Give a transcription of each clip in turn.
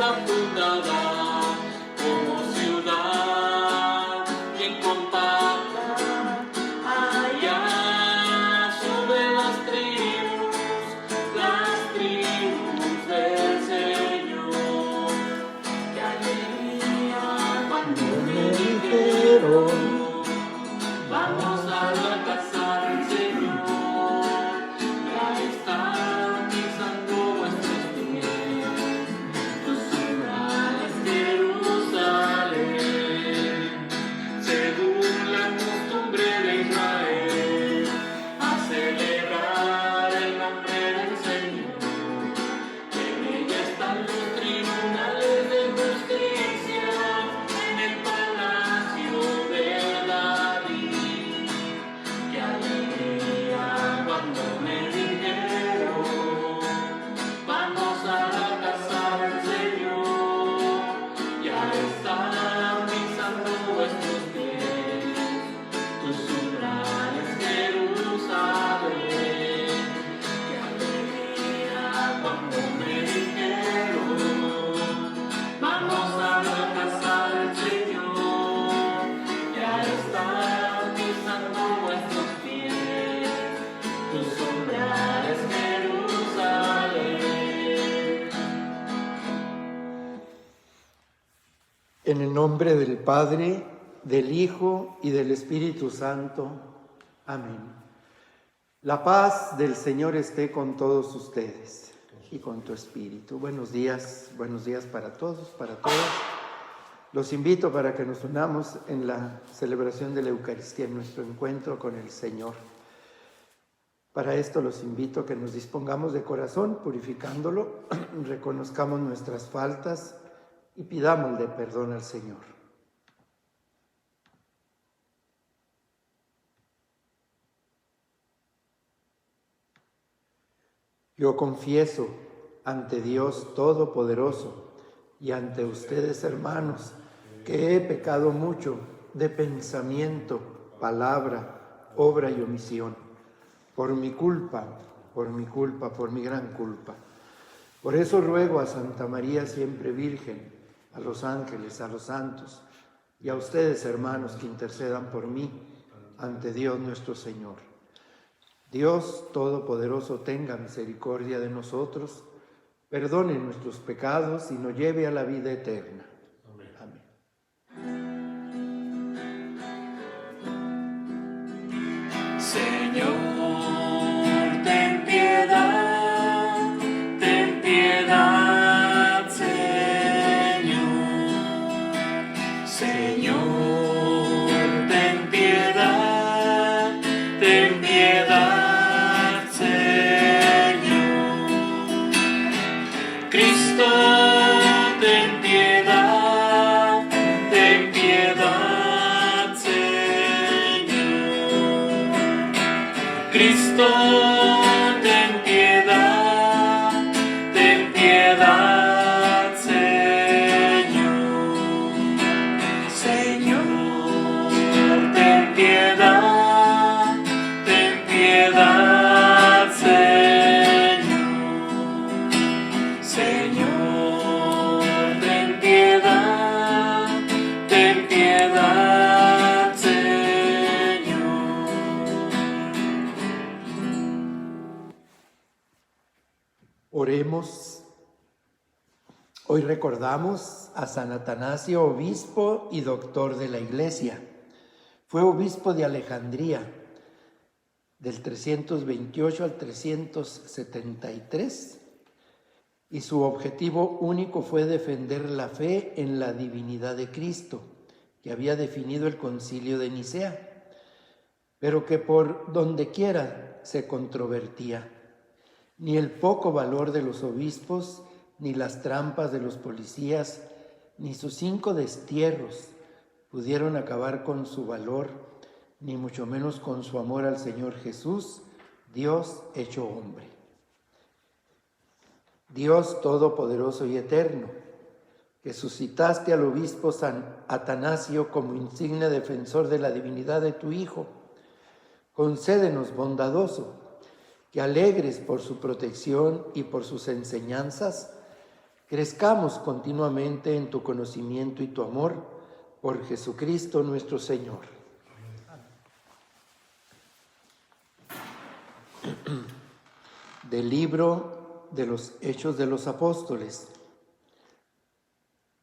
está fundada como ciudad bien compacta. Allá suben las tribus del Señor. Qué alegría cuando me dijeron, vamos a la casa del Señor. Ya están pisando vuestros pies, tus umbrales, Jerusalén. Según la costumbre de Israel, a celebrar el nombre del Señor. En ella están los tribunales de justicia, en el palacio de David. Qué alegría cuando me dijeron, vamos a la casa del Señor. Ya están pisando vuestros pies, tus umbrales, Jerusalén. Qué alegría cuando me dijeron, vamos a la casa del Señor. Ya están pisando vuestros pies, tus umbrales, Jerusalén. En el nombre del Padre, del Hijo y del Espíritu Santo. Amén. La paz del Señor esté con todos ustedes y con tu espíritu. Buenos días para todos, para todas. Los invito para que nos unamos en la celebración de la Eucaristía, en nuestro encuentro con el Señor. Para esto los invito a que nos dispongamos de corazón, purificándolo, reconozcamos nuestras faltas y pidámosle perdón al Señor. Yo confieso ante Dios Todopoderoso y ante ustedes, hermanos, que he pecado mucho de pensamiento, palabra, obra y omisión, por mi gran culpa. Por eso ruego a Santa María siempre Virgen, a los ángeles, a los santos, y a ustedes, hermanos, que intercedan por mí ante Dios nuestro Señor. Dios Todopoderoso tenga misericordia de nosotros, perdone nuestros pecados y nos lleve a la vida eterna. Amén. Señor, ten piedad, ten piedad, Señor. Señor, ten piedad, ten piedad, Señor. Cristo, ten piedad, ten piedad, Señor. Cristo, ten piedad, Señor. Señor, ten piedad, Señor. Señor, ten piedad, Señor. Oremos. Hoy recordamos a San Atanasio, obispo y doctor de la Iglesia. Fue obispo de Alejandría del 328 al 373 y su objetivo único fue defender la fe en la divinidad de Cristo, que había definido el Concilio de Nicea, pero que por donde quiera se controvertía. Ni el poco valor de los obispos, ni las trampas de los policías, ni sus 5 destierros pudieron acabar con su valor, ni mucho menos con su amor al Señor Jesús, Dios hecho hombre. Dios Todopoderoso y Eterno, que suscitaste al obispo San Atanasio como insigne defensor de la divinidad de tu Hijo, concédenos, bondadoso, que alegres por su protección y por sus enseñanzas, crezcamos continuamente en tu conocimiento y tu amor, por Jesucristo nuestro Señor. Del libro de los Hechos de los Apóstoles.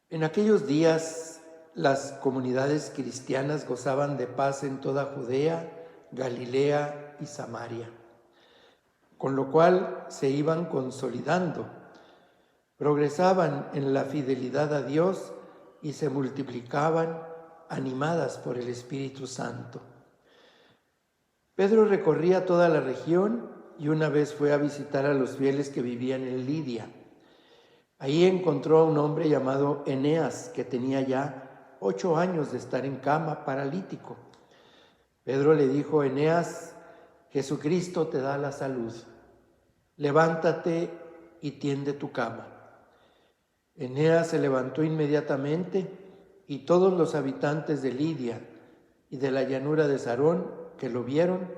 En aquellos días las comunidades cristianas gozaban de paz en toda Judea, Galilea y Samaria, con lo cual se iban consolidando, progresaban en la fidelidad a Dios y se multiplicaban, animadas por el Espíritu Santo. Pedro recorría toda la región y una vez fue a visitar a los fieles que vivían en Lidia. Ahí encontró a un hombre llamado Eneas, que tenía ya 8 años de estar en cama, paralítico. Pedro le dijo: Eneas, Jesucristo te da la salud. Levántate y tiende tu cama. Eneas se levantó inmediatamente y todos los habitantes de Lidia y de la llanura de Sarón que lo vieron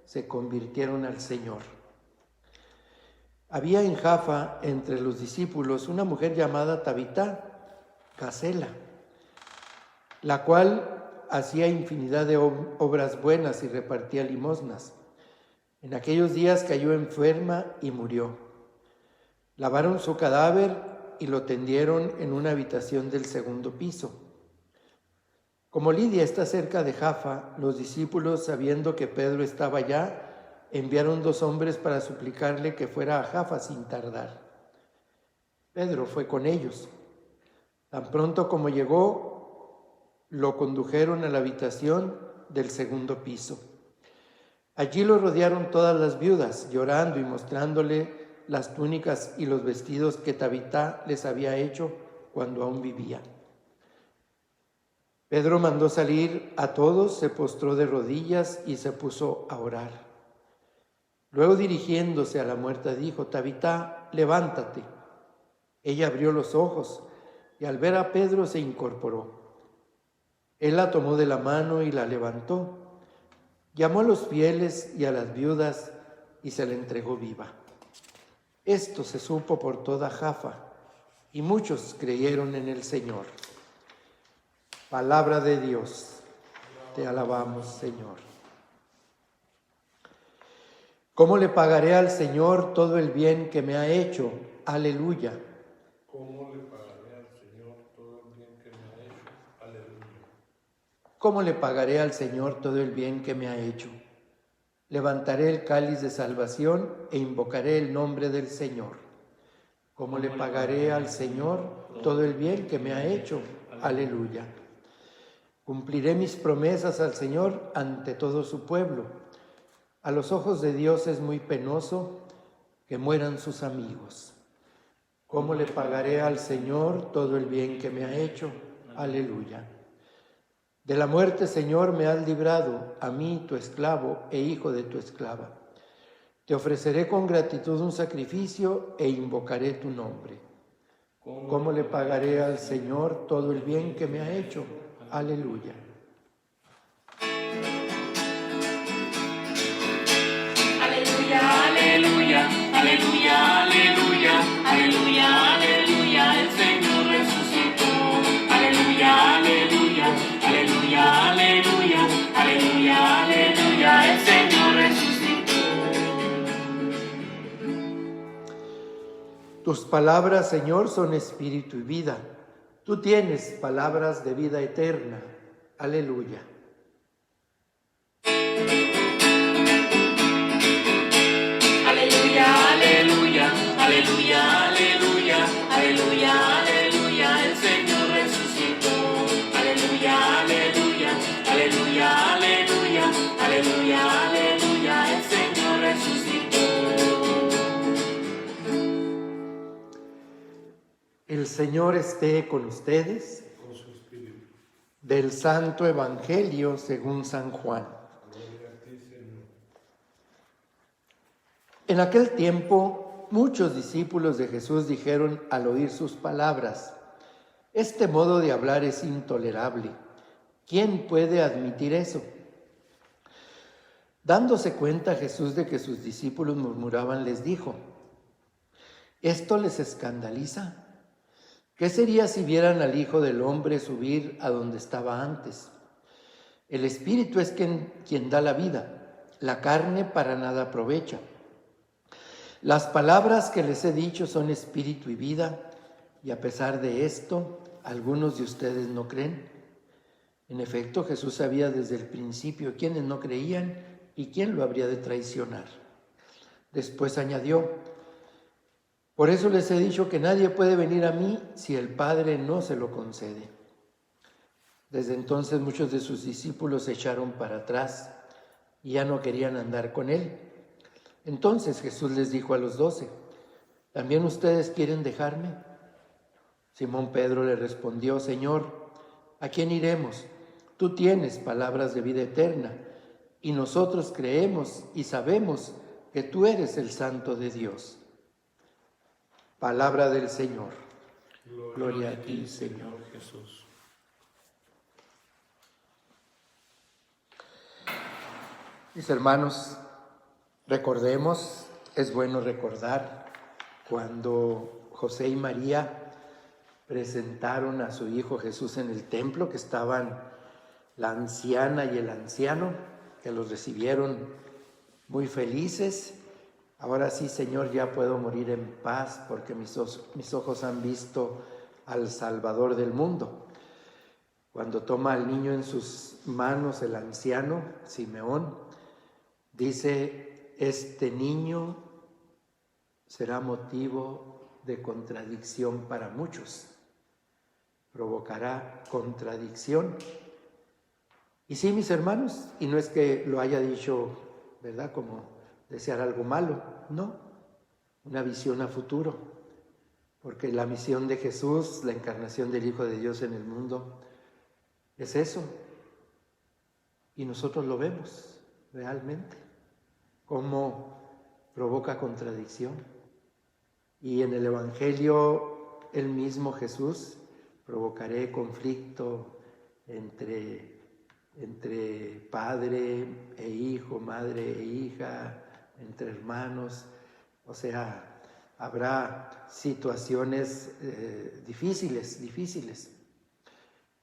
se convirtieron al Señor. Había en Jaffa entre los discípulos una mujer llamada Tabita, Casela, la cual hacía infinidad de obras buenas y repartía limosnas. En aquellos días cayó enferma y murió. Lavaron su cadáver y lo tendieron en una habitación del segundo piso. Como Lidia está cerca de Jaffa, los discípulos, sabiendo que Pedro estaba allá, enviaron 2 hombres para suplicarle que fuera a Jaffa sin tardar. Pedro fue con ellos. Tan pronto como llegó, lo condujeron a la habitación del segundo piso. Allí lo rodearon todas las viudas, llorando y mostrándole las túnicas y los vestidos que Tabita les había hecho cuando aún vivía. Pedro mandó salir a todos, se postró de rodillas y se puso a orar. Luego, dirigiéndose a la muerta, dijo: Tabita, levántate. Ella abrió los ojos y al ver a Pedro se incorporó. Él la tomó de la mano y la levantó. Llamó a los fieles y a las viudas y se la entregó viva. Esto se supo por toda Jaffa y muchos creyeron en el Señor. Palabra de Dios. Te alabamos, Señor. ¿Cómo le pagaré al Señor todo el bien que me ha hecho? Aleluya. ¿Cómo le pagaré al Señor todo el bien que me ha hecho? Aleluya. ¿Cómo le pagaré al Señor todo el bien que me ha hecho? Levantaré el cáliz de salvación e invocaré el nombre del Señor. ¿Cómo le pagaré al Señor todo el bien que me ha hecho? Aleluya. Cumpliré mis promesas al Señor ante todo su pueblo. A los ojos de Dios es muy penoso que mueran sus amigos. ¿Cómo le pagaré al Señor todo el bien que me ha hecho? Aleluya. De la muerte, Señor, me has librado, a mí, tu esclavo e hijo de tu esclava. Te ofreceré con gratitud un sacrificio e invocaré tu nombre. ¿Cómo le pagaré al Señor todo el bien que me ha hecho? Aleluya. Aleluya, aleluya, aleluya, aleluya, aleluya, aleluya, el Señor resucitó. Aleluya, aleluya, aleluya, aleluya, aleluya, aleluya, el Señor resucitó. Tus palabras, Señor, son espíritu y vida. Tú tienes palabras de vida eterna. Aleluya. Aleluya, aleluya, aleluya, aleluya, aleluya, aleluya, el Señor resucitó. Aleluya, aleluya, aleluya, aleluya, aleluya, aleluya, el Señor resucitó. El Señor esté con ustedes. Con su espíritu. Del Santo Evangelio según San Juan. Gloria a ti, Señor. En aquel tiempo, muchos discípulos de Jesús dijeron al oír sus palabras: este modo de hablar es intolerable. ¿Quién puede admitir eso? Dándose cuenta Jesús de que sus discípulos murmuraban, les dijo: ¿esto les escandaliza? ¿Qué sería si vieran al Hijo del Hombre subir a donde estaba antes? El Espíritu es quien da la vida, la carne para nada aprovecha. Las palabras que les he dicho son espíritu y vida, y a pesar de esto, algunos de ustedes no creen. En efecto, Jesús sabía desde el principio quiénes no creían y quién lo habría de traicionar. Después añadió: por eso les he dicho que nadie puede venir a mí si el Padre no se lo concede. Desde entonces muchos de sus discípulos se echaron para atrás y ya no querían andar con él. Entonces Jesús les dijo a los 12: ¿también ustedes quieren dejarme? Simón Pedro le respondió: Señor, ¿a quién iremos? Tú tienes palabras de vida eterna, y nosotros creemos y sabemos que tú eres el Santo de Dios. Palabra del Señor. Gloria a ti, Señor Jesús. Mis hermanos, recordemos, es bueno recordar cuando José y María presentaron a su hijo Jesús en el templo, que estaban la anciana y el anciano, que los recibieron muy felices. Ahora sí, Señor, ya puedo morir en paz porque mis ojos han visto al Salvador del mundo. Cuando toma al niño en sus manos el anciano, Simeón, dice: este niño será motivo de contradicción para muchos, provocará contradicción. Y sí, mis hermanos, y no es que lo haya dicho, ¿verdad?, como desear algo malo, no, una visión a futuro, porque la misión de Jesús, la encarnación del Hijo de Dios en el mundo, es eso, y nosotros lo vemos realmente, cómo provoca contradicción. Y en el Evangelio, el mismo Jesús: provocaré conflicto entre padre e hijo, madre e hija, entre hermanos. O sea, habrá situaciones difíciles.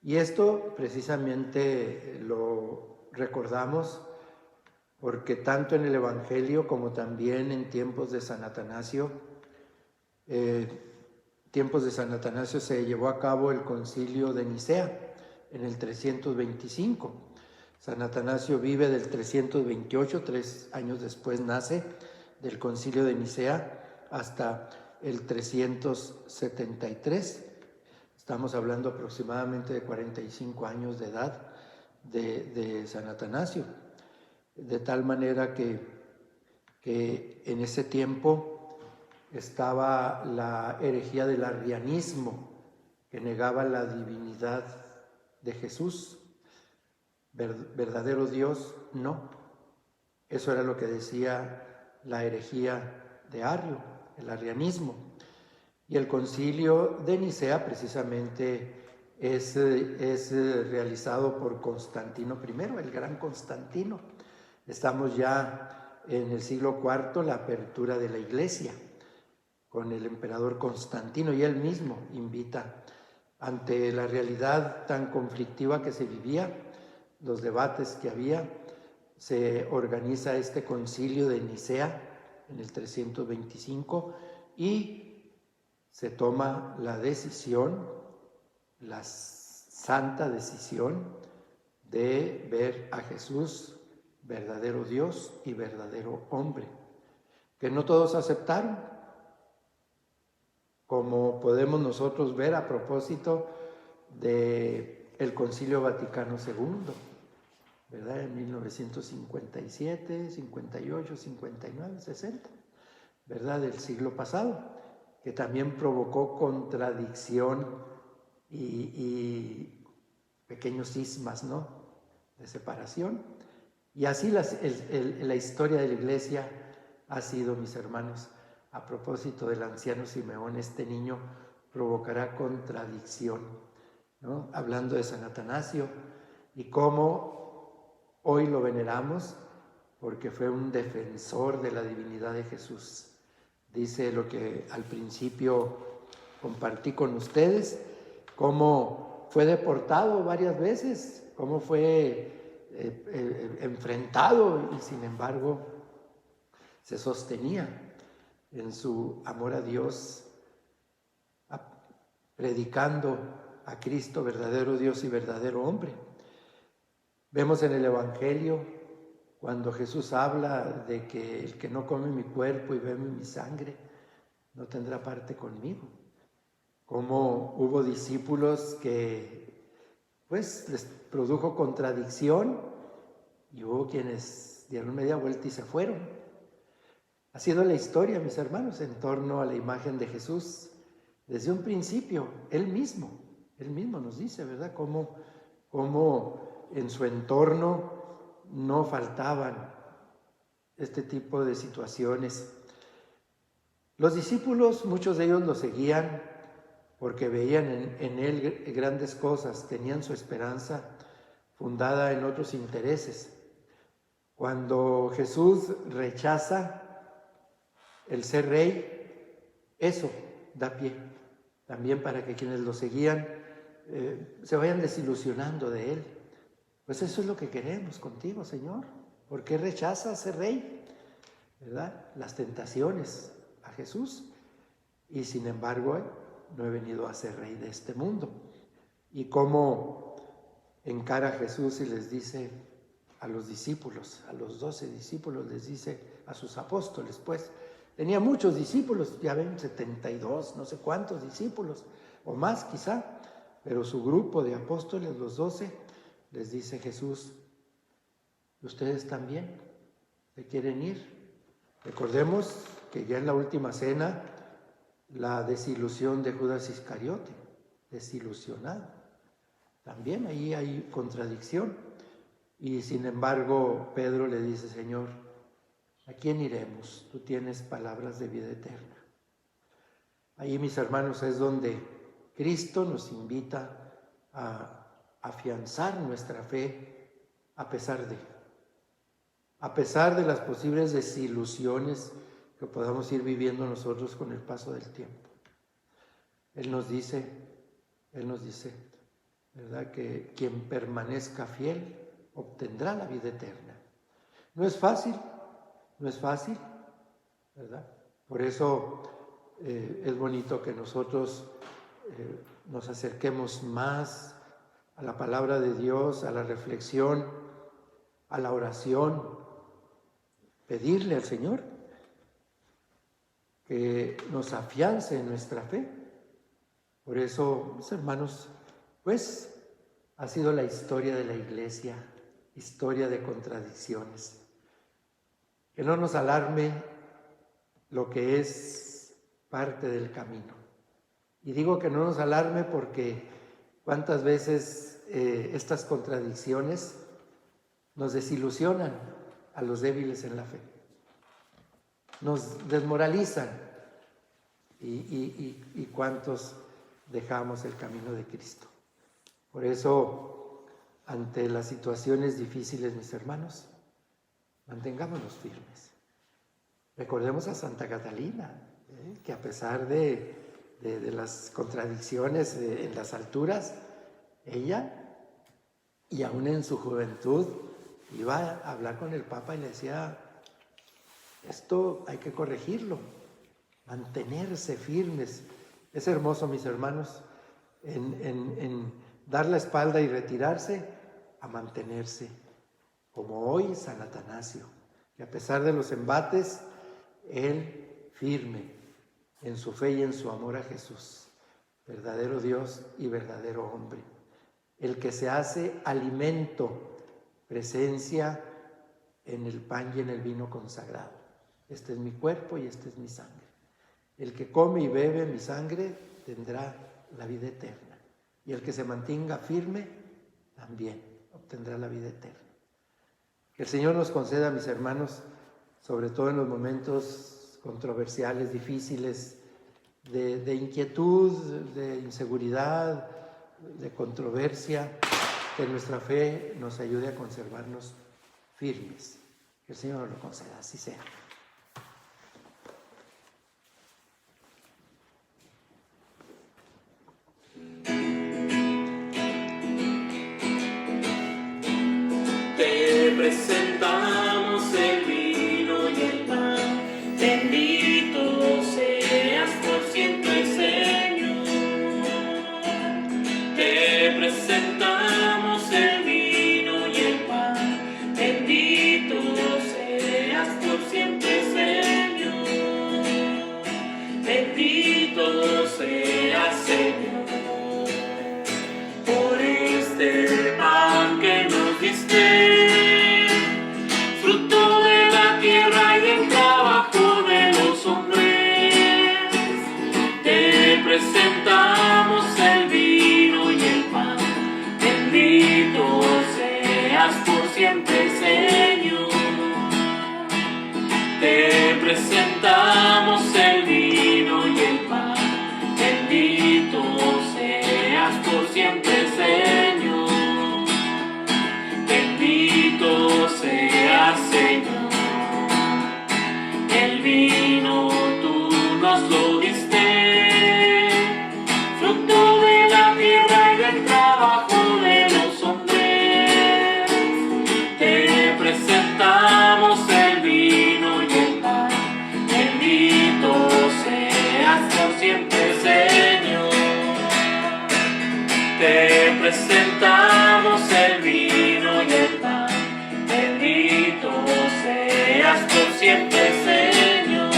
Y esto precisamente lo recordamos porque tanto en el Evangelio como también en tiempos de San Atanasio se llevó a cabo el concilio de Nicea en el 325. San Atanasio vive del 328, 3 años después nace del concilio de Nicea, hasta el 373. Estamos hablando aproximadamente de 45 años de edad de San Atanasio. De tal manera que en ese tiempo estaba la herejía del arrianismo, que negaba la divinidad de Jesús. Verdadero Dios, no. Eso era lo que decía la herejía de Arrio, el arrianismo. Y el concilio de Nicea precisamente es realizado por Constantino I, el gran Constantino. Estamos ya en el siglo IV, la apertura de la Iglesia, con el emperador Constantino, y él mismo invita, ante la realidad tan conflictiva que se vivía, los debates que había, se organiza este concilio de Nicea en el 325 y se toma la decisión, la santa decisión, de ver a Jesús verdadero Dios y verdadero hombre, que no todos aceptaron, como podemos nosotros ver a propósito del Concilio Vaticano II, ¿verdad? En 1957, 58, 59, 60, ¿verdad? Del siglo pasado, que también provocó contradicción y pequeños cismas, ¿no?, de separación. Y así la historia de la Iglesia ha sido, mis hermanos. A propósito del anciano Simeón, este niño provocará contradicción, ¿no? Hablando de San Atanasio y cómo hoy lo veneramos porque fue un defensor de la divinidad de Jesús. Dice lo que al principio compartí con ustedes cómo fue deportado varias veces, cómo fue enfrentado y sin embargo se sostenía en su amor a Dios, predicando a Cristo, verdadero Dios y verdadero hombre. Vemos en el Evangelio cuando Jesús habla de que el que no come mi cuerpo y bebe mi sangre no tendrá parte conmigo. Como hubo discípulos que pues les produjo contradicción y hubo quienes dieron media vuelta y se fueron. Ha sido la historia, mis hermanos, en torno a la imagen de Jesús. Desde un principio, Él mismo nos dice, ¿verdad? Cómo en su entorno no faltaban este tipo de situaciones. Los discípulos, muchos de ellos lo seguían porque veían en Él grandes cosas, tenían su esperanza fundada en otros intereses. Cuando Jesús rechaza el ser rey, eso da pie también para que quienes lo seguían se vayan desilusionando de Él. Pues eso es lo que queremos contigo, Señor. ¿Por qué rechazas ser rey? ¿Verdad? Las tentaciones a Jesús. Y sin embargo, no he venido a ser rey de este mundo. Y cómo encara a Jesús y les dice a los discípulos, a los 12 discípulos, les dice a sus apóstoles, pues, tenía muchos discípulos, ya ven, 72, no sé cuántos discípulos, o más quizá, pero su grupo de apóstoles, los 12, les dice Jesús, ¿ustedes también se quieren ir? Recordemos que ya en la última cena, la desilusión de Judas Iscariote, desilusionado. También ahí hay contradicción. Y sin embargo, Pedro le dice, Señor, ¿a quién iremos? Tú tienes palabras de vida eterna. Ahí, mis hermanos, es donde Cristo nos invita a afianzar nuestra fe a pesar de las posibles desilusiones que podamos ir viviendo nosotros con el paso del tiempo. Él nos dice, ¿verdad? Que quien permanezca fiel obtendrá la vida eterna. No es fácil, ¿verdad? Por eso es bonito que nosotros nos acerquemos más a la palabra de Dios, a la reflexión, a la oración, pedirle al Señor que nos afiance en nuestra fe. Por eso, mis hermanos, pues ha sido la historia de la Iglesia, historia de contradicciones. Que no nos alarme lo que es parte del camino. Y digo que no nos alarme porque cuántas veces estas contradicciones nos desilusionan a los débiles en la fe. Nos desmoralizan y cuántos dejamos el camino de Cristo. Por eso, ante las situaciones difíciles, mis hermanos, mantengámonos firmes. Recordemos a Santa Catalina, que a pesar de las contradicciones en las alturas, ella, y aún en su juventud, iba a hablar con el Papa y le decía, esto hay que corregirlo, mantenerse firmes. Es hermoso, mis hermanos, en dar la espalda y retirarse, a mantenerse, como hoy San Atanasio, que a pesar de los embates, él firme en su fe y en su amor a Jesús, verdadero Dios y verdadero hombre, el que se hace alimento, presencia en el pan y en el vino consagrado. Este es mi cuerpo y este es mi sangre. El que come y bebe mi sangre tendrá la vida eterna. Y el que se mantenga firme también obtendrá la vida eterna. Que el Señor nos conceda, mis hermanos, sobre todo en los momentos controversiales, difíciles, de inquietud, de inseguridad, de controversia, que nuestra fe nos ayude a conservarnos firmes. Que el Señor nos lo conceda, así sea. te presentamos el vino y el pan. Bendito seas por siempre, Señor. Te presentamos el vino y el pan. Bendito seas por siempre, Señor. Bendito seas, Señor, por este pan que nos diste, fruto de la tierra y del trabajo de los hombres. Te presentamos el vino y el pan. Bendito seas por siempre, Señor. Te presentamos el vino y el pan. Bendito seas por siempre, Señor. Bendito seas, Señor. El vino tú nos lo diste, fruto de la tierra y del trabajo de los hombres. Te presentamos el vino y el pan. Bendito seas por siempre, Señor. Te presentamos el vino y el pan. Bendito seas por siempre, Señor.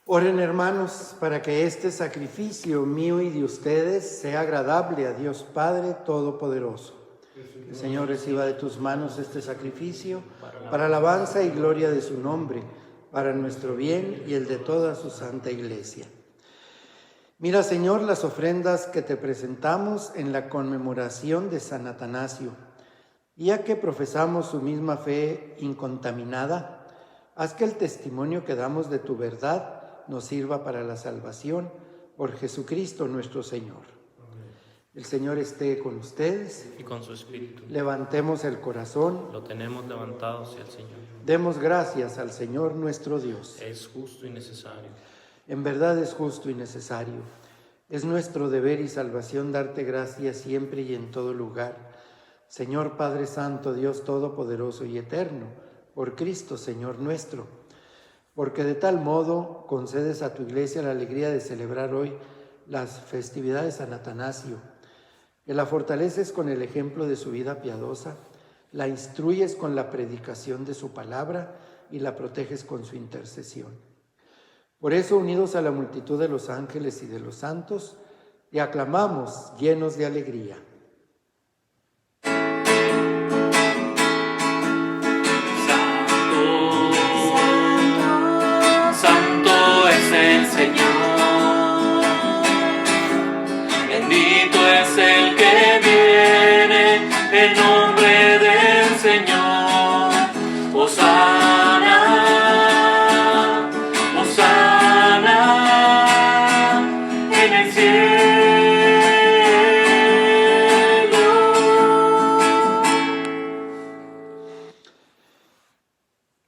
Oren, hermanos, para que este sacrificio mío y de ustedes sea agradable a Dios Padre Todopoderoso. El Señor reciba de tus manos este sacrificio para alabanza y gloria de su nombre, para nuestro bien y el de toda su santa Iglesia. Mira, Señor, las ofrendas que te presentamos en la conmemoración de San Atanasio. Ya que profesamos su misma fe incontaminada, haz que el testimonio que damos de tu verdad nos sirva para la salvación por Jesucristo nuestro Señor. Amén. El Señor esté con ustedes. Y con su espíritu. Levantemos el corazón. Lo tenemos levantado hacia el Señor. Demos gracias al Señor nuestro Dios. Es justo y necesario. En verdad es justo y necesario. Es nuestro deber y salvación darte gracias siempre y en todo lugar. Señor Padre Santo, Dios Todopoderoso y Eterno, por Cristo, Señor nuestro, porque de tal modo concedes a tu Iglesia la alegría de celebrar hoy las festividades de San Atanasio, que la fortaleces con el ejemplo de su vida piadosa, la instruyes con la predicación de su palabra y la proteges con su intercesión. Por eso, unidos a la multitud de los ángeles y de los santos, te aclamamos llenos de alegría. Santo es el Señor, bendito es el que viene en nombre del Señor. Hosana, Hosana en el cielo.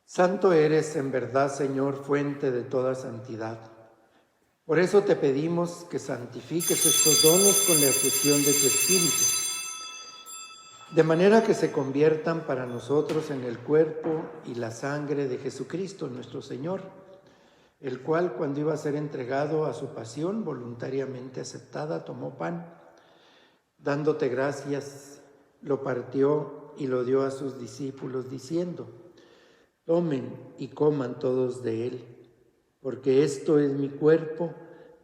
Santo eres en verdad, Señor, fuente de toda santidad. Por eso te pedimos que santifiques estos dones con la efusión de tu Espíritu, de manera que se conviertan para nosotros en el cuerpo y la sangre de Jesucristo nuestro Señor, el cual, cuando iba a ser entregado a su pasión voluntariamente aceptada, tomó pan, dándote gracias, lo partió y lo dio a sus discípulos, diciendo: tomen y coman todos de él, porque esto es mi cuerpo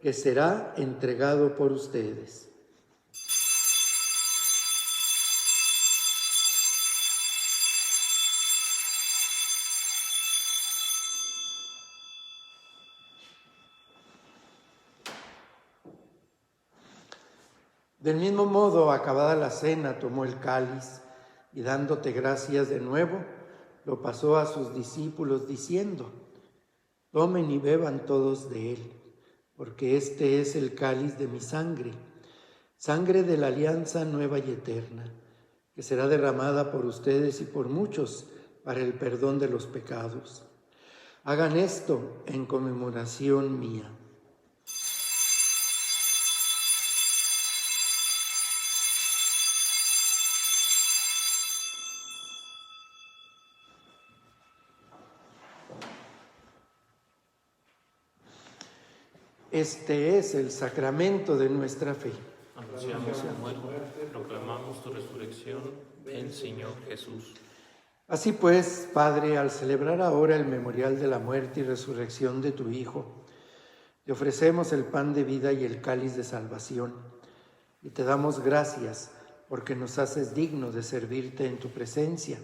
que será entregado por ustedes. Del mismo modo, acabada la cena, tomó el cáliz y dándote gracias de nuevo, lo pasó a sus discípulos diciendo: tomen y beban todos de él, porque este es el cáliz de mi sangre, sangre de la alianza nueva y eterna, que será derramada por ustedes y por muchos para el perdón de los pecados. Hagan esto en conmemoración mía. Este es el sacramento de nuestra fe. Anunciamos tu muerte, proclamamos tu resurrección. Ven, Señor Jesús. Así pues, Padre, al celebrar ahora el memorial de la muerte y resurrección de tu Hijo, te ofrecemos el pan de vida y el cáliz de salvación, y te damos gracias porque nos haces dignos de servirte en tu presencia.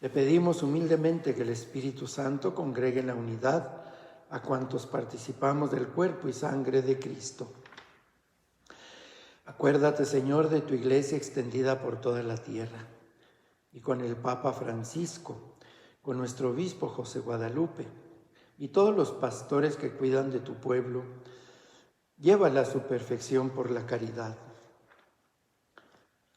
Te pedimos humildemente que el Espíritu Santo congregue en la unidad a cuantos participamos del cuerpo y sangre de Cristo. Acuérdate, Señor, de tu iglesia extendida por toda la tierra, y con el Papa Francisco, con nuestro obispo José Guadalupe, y todos los pastores que cuidan de tu pueblo, llévala a su perfección por la caridad.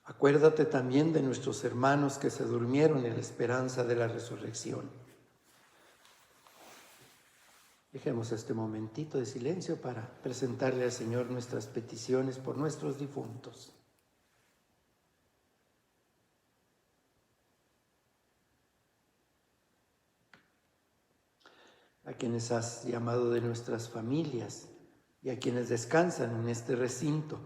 Acuérdate también de nuestros hermanos que se durmieron en la esperanza de la resurrección. Dejemos este momentito de silencio para presentarle al Señor nuestras peticiones por nuestros difuntos. A quienes has llamado de nuestras familias y a quienes descansan en este recinto,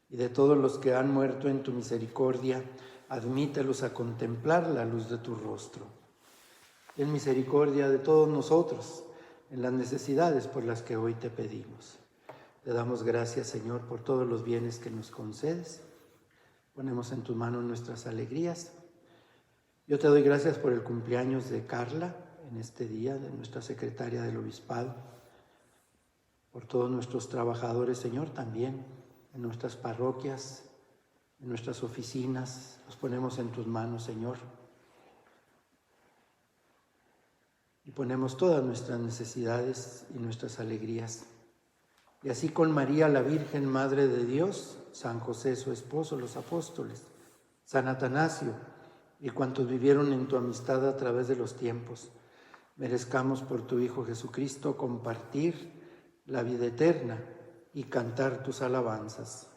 y de todos los que han muerto en tu misericordia, admítelos a contemplar la luz de tu rostro. Ten misericordia de todos nosotros en las necesidades por las que hoy te pedimos. Te damos gracias, Señor, por todos los bienes que nos concedes. Ponemos en tus manos nuestras alegrías. Yo te doy gracias por el cumpleaños de Carla en este día, de nuestra secretaria del obispado, por todos nuestros trabajadores, Señor, también en nuestras parroquias, en nuestras oficinas. Los ponemos en tus manos, Señor. Y ponemos todas nuestras necesidades y nuestras alegrías. Y así con María, la Virgen Madre de Dios, San José, su esposo, los apóstoles, San Atanasio y cuantos vivieron en tu amistad a través de los tiempos, merezcamos por tu Hijo Jesucristo compartir la vida eterna y cantar tus alabanzas.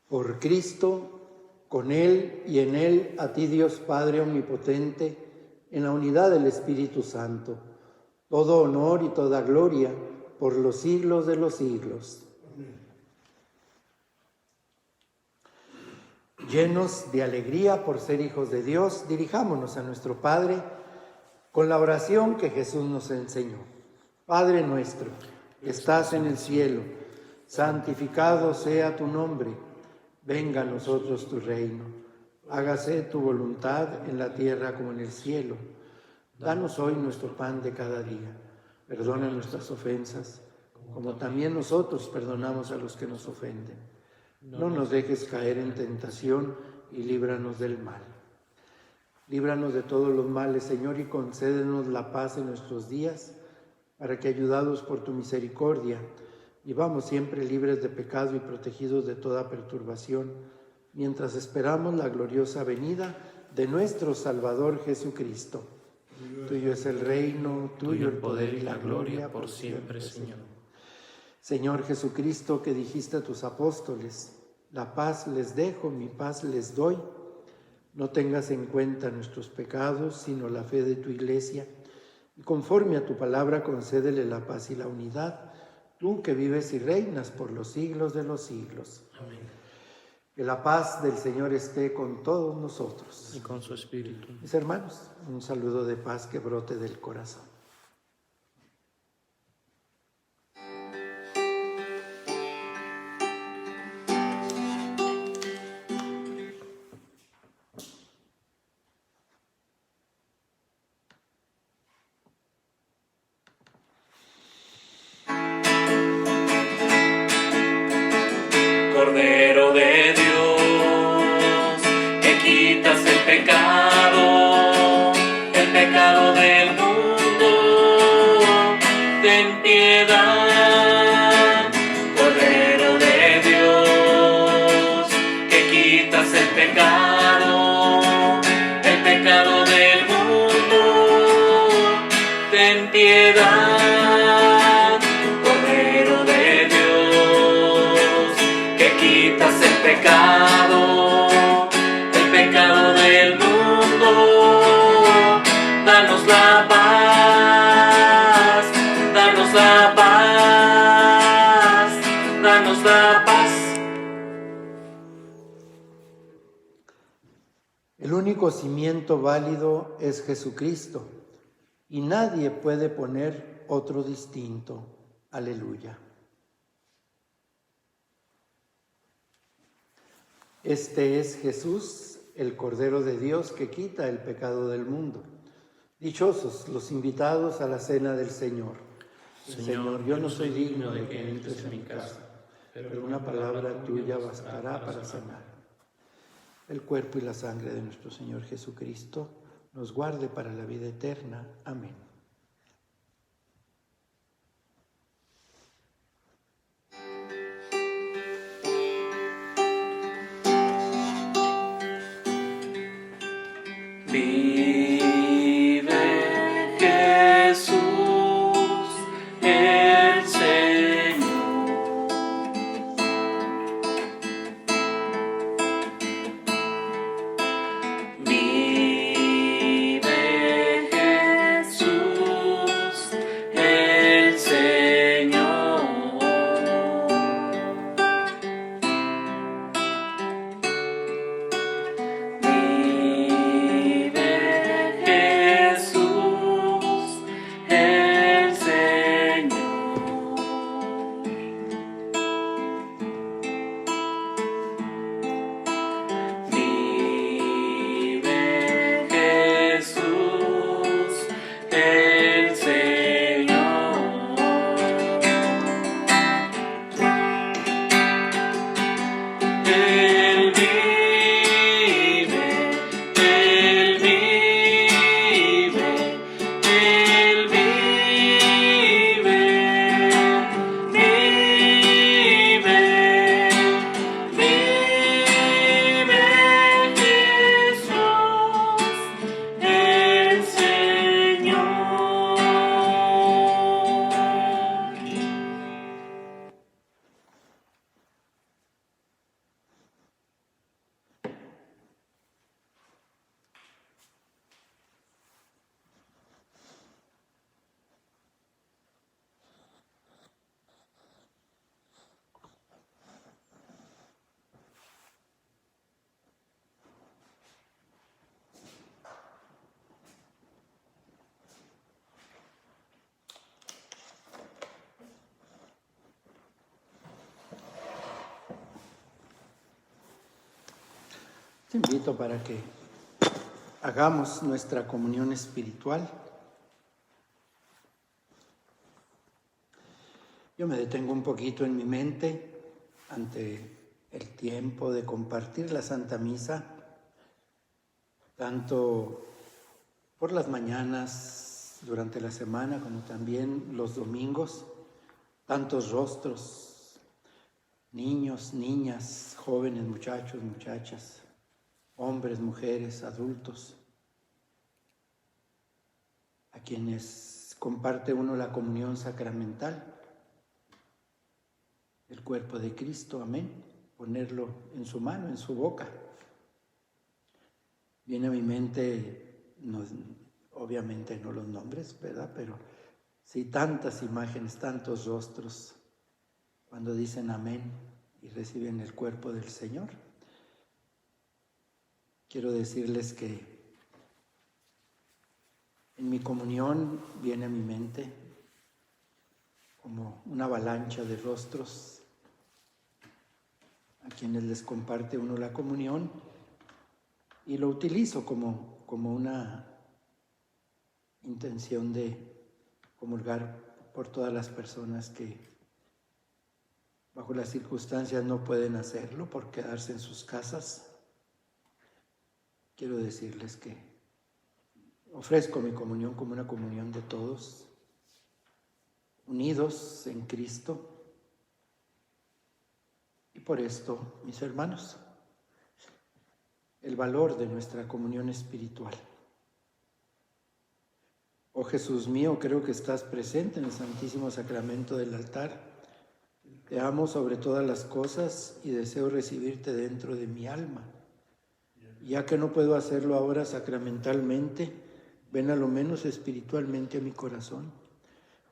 Por Cristo, con Él y en Él, a ti Dios Padre Omnipotente, en la unidad del Espíritu Santo, todo honor y toda gloria por los siglos de los siglos. Llenos de alegría por ser hijos de Dios, dirijámonos a nuestro Padre con la oración que Jesús nos enseñó. Padre nuestro, que estás en el cielo, santificado sea tu nombre. Venga a nosotros tu reino. Hágase tu voluntad en la tierra como en el cielo. Danos hoy nuestro pan de cada día. Perdona nuestras ofensas, como también nosotros perdonamos a los que nos ofenden. No nos dejes caer en tentación y líbranos del mal. Líbranos de todos los males, Señor, y concédenos la paz en nuestros días, para que, ayudados por tu misericordia, vivamos siempre libres de pecado y protegidos de toda perturbación, mientras esperamos la gloriosa venida de nuestro Salvador Jesucristo. Tuyo es el reino, tuyo el poder y la gloria por siempre, Señor. Señor Jesucristo, que dijiste a tus apóstoles, la paz les dejo, mi paz les doy. No tengas en cuenta nuestros pecados, sino la fe de tu iglesia, y conforme a tu palabra concédele la paz y la unidad, tú que vives y reinas por los siglos de los siglos. Amén. Que la paz del Señor esté con todos nosotros. Y con su espíritu. Mis hermanos, un saludo de paz que brote del corazón. Cordero de Dios, que quitas el pecado del mundo, ten piedad. Cordero de Dios, que quitas el pecado del mundo, ten piedad. Cordero de Dios, que quitas el pecado del mundo, El único cimiento válido es Jesucristo y nadie puede poner otro distinto. Aleluya. Este es Jesús, el Cordero de Dios que quita el pecado del mundo. Dichosos los invitados a la cena del Señor. Señor, yo no soy digno de que entres en mi casa, pero una palabra tuya bastará para sanar. El cuerpo y la sangre de nuestro Señor Jesucristo nos guarde para la vida eterna. Amén. Vive Jesús, el Señor. Vive Jesús, el Señor. Te invito para que hagamos nuestra comunión espiritual. Yo me detengo un poquito en mi mente ante el tiempo de compartir la Santa Misa, tanto por las mañanas durante la semana como también los domingos, tantos rostros, niños, niñas, jóvenes, muchachos, muchachas, hombres, mujeres, adultos, a quienes comparte uno la comunión sacramental, el cuerpo de Cristo, amén, ponerlo en su mano, en su boca. Viene a mi mente, obviamente no los nombres, ¿verdad? Pero sí tantas imágenes, tantos rostros, cuando dicen amén y reciben el cuerpo del Señor. Quiero decirles que en mi comunión viene a mi mente como una avalancha de rostros a quienes les comparte uno la comunión y lo utilizo como una intención de comulgar por todas las personas que bajo las circunstancias no pueden hacerlo por quedarse en sus casas. Quiero decirles que ofrezco mi comunión como una comunión de todos, unidos en Cristo. Y por esto, mis hermanos, el valor de nuestra comunión espiritual. Oh Jesús mío, creo que estás presente en el Santísimo Sacramento del altar. Te amo sobre todas las cosas y deseo recibirte dentro de mi alma. Ya que no puedo hacerlo ahora sacramentalmente, ven a lo menos espiritualmente a mi corazón.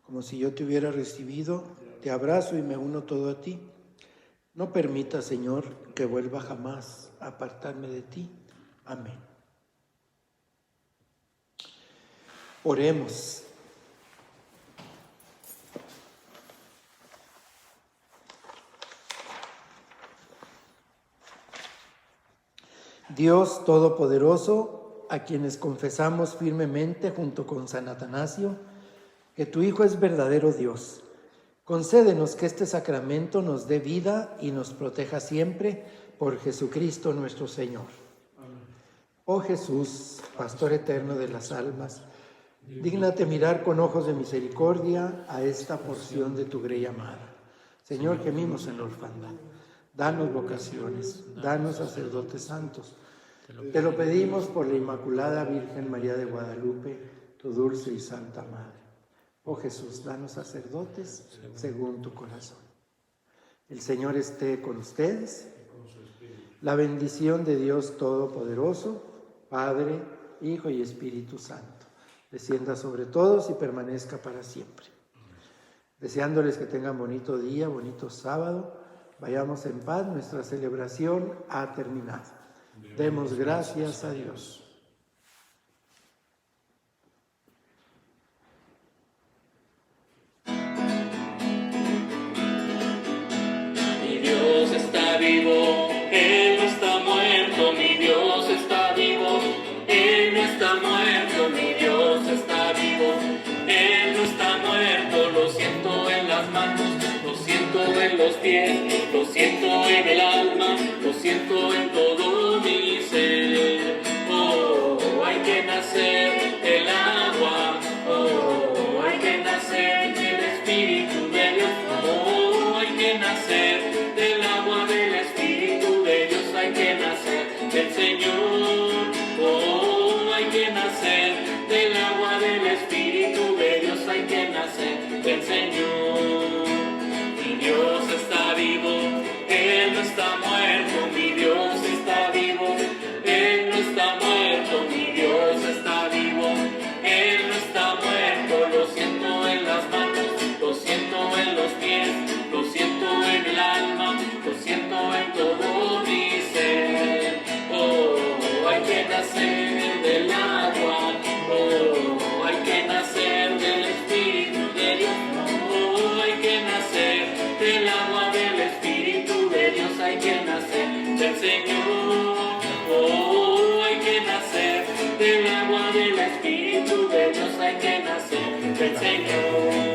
Como si yo te hubiera recibido, te abrazo y me uno todo a ti. No permita, Señor, que vuelva jamás a apartarme de ti. Amén. Oremos. Dios Todopoderoso, a quienes confesamos firmemente junto con San Atanasio que tu Hijo es verdadero Dios, concédenos que este sacramento nos dé vida y nos proteja siempre por Jesucristo nuestro Señor. Oh Jesús, Pastor eterno de las almas, dígnate mirar con ojos de misericordia a esta porción de tu grey amada. Señor, gemimos en la orfandad. Danos vocaciones, danos sacerdotes santos. Te lo pedimos por la Inmaculada Virgen María de Guadalupe, tu dulce y santa Madre. Oh Jesús, danos sacerdotes según tu corazón. El Señor esté con ustedes. La bendición de Dios Todopoderoso, Padre, Hijo y Espíritu Santo, descienda sobre todos y permanezca para siempre. Deseándoles que tengan bonito día, bonito sábado. Vayamos en paz, nuestra celebración ha terminado. Demos gracias a Dios. Mi Dios está vivo, Él no está muerto. Mi Dios está vivo, Él no está muerto. Mi Dios está vivo, Él no está muerto. Lo siento en las manos, lo siento en los pies, lo siento en el alma, lo siento en todo mi ser. Oh, hay que nacer del agua, oh, hay que nacer del Espíritu de Dios. Oh, hay que nacer del agua del Espíritu de Dios. Hay que nacer del Señor. Oh, hay que nacer del agua del Espíritu de Dios. Hay que nacer del Señor. Mi Dios está vivo, Él no está muerto. Mi Dios está vivo, Él no está muerto. Mi Dios está vivo, Él no está muerto. Lo siento en las manos, lo siento en los pies, lo siento en el alma, lo siento en todo mi ser. Oh, hay que nacer del agua, oh, hay que nacer del Espíritu de Dios. Oh, hay que nacer del agua del Espíritu de Dios. Hay que nacer del Señor. Oh, hay que nacer del agua del Espíritu de Dios. Hay que nacer del Señor.